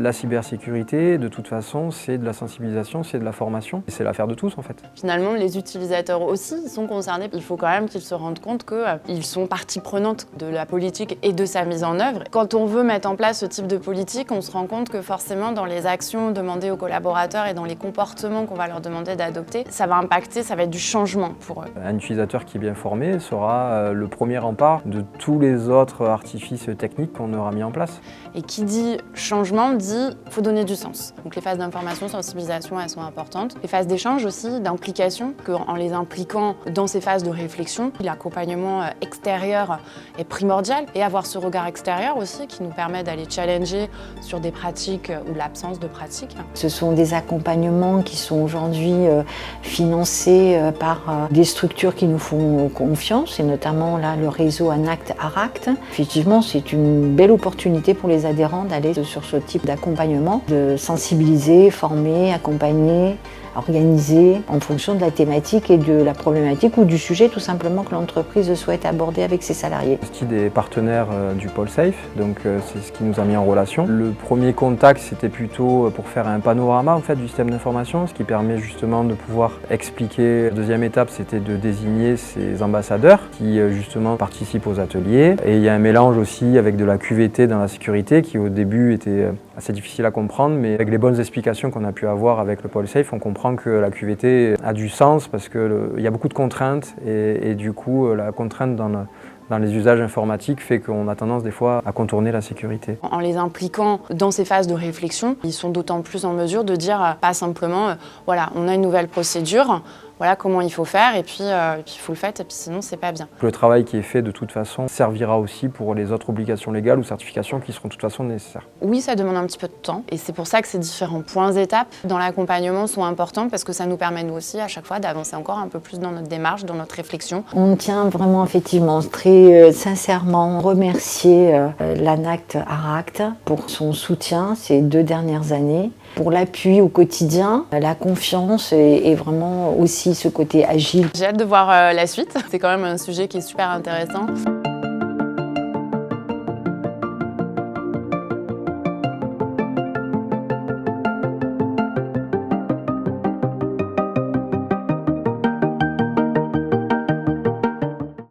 La cybersécurité, de toute façon, c'est de la sensibilisation, c'est de la formation. Et c'est l'affaire de tous, en fait. Finalement, les utilisateurs aussi sont concernés. Il faut quand même qu'ils se rendent compte qu'ils sont partie prenante de la politique et de sa mise en œuvre. Quand on veut mettre en place ce type de politique, on se rend compte que forcément, dans les actions demandées aux collaborateurs et dans les comportements qu'on va leur demander d'adopter, ça va impacter, ça va être du changement pour eux. Un utilisateur qui est bien formé sera le premier rempart de tous les autres artifices techniques qu'on aura mis en place. Et qui dit changement dit faut donner du sens. Donc les phases d'information, sensibilisation, elles sont importantes. Les phases d'échange aussi, d'implication, en les impliquant dans ces phases de réflexion, l'accompagnement extérieur est primordial. Et avoir ce regard extérieur aussi qui nous permet d'aller challenger sur des pratiques ou l'absence de pratiques. Ce sont des accompagnements qui sont aujourd'hui financés par des structures qui nous font confiance, et notamment là, le réseau ANACT-ARACT. Effectivement, c'est une belle opportunité pour les adhérents d'aller sur ce type d'accompagnement, de sensibiliser, former, accompagner, organiser en fonction de la thématique et de la problématique ou du sujet tout simplement que l'entreprise souhaite aborder avec ses salariés. C'est des partenaires du pôle Safe, donc c'est ce qui nous a mis en relation. Le premier contact, c'était plutôt pour faire un panorama en fait, du système d'information, ce qui permet justement de pouvoir expliquer. La deuxième étape, c'était de désigner ces ambassadeurs qui justement participent aux ateliers. Et il y a un mélange aussi avec de la QVT dans la sécurité qui au début était assez difficile à comprendre, mais avec les bonnes explications qu'on a pu avoir avec le pôle Safe, on comprend que la QVT a du sens parce qu'il y a beaucoup de contraintes et du coup la contrainte dans les usages informatiques fait qu'on a tendance des fois à contourner la sécurité. En les impliquant dans ces phases de réflexion, ils sont d'autant plus en mesure de dire pas simplement voilà, on a une nouvelle procédure, voilà comment il faut faire et puis il faut le faire et puis sinon c'est pas bien. Le travail qui est fait de toute façon servira aussi pour les autres obligations légales ou certifications qui seront de toute façon nécessaires. Oui, ça demande un petit peu de temps et c'est pour ça que ces différents points étapes dans l'accompagnement sont importants parce que ça nous permet nous aussi à chaque fois d'avancer encore un peu plus dans notre démarche, dans notre réflexion. On tient vraiment effectivement très sincèrement remercier l'ANACT-ARACT pour son soutien ces 2 dernières années, pour l'appui au quotidien, la confiance et vraiment aussi ce côté agile. J'ai hâte de voir la suite, c'est quand même un sujet qui est super intéressant.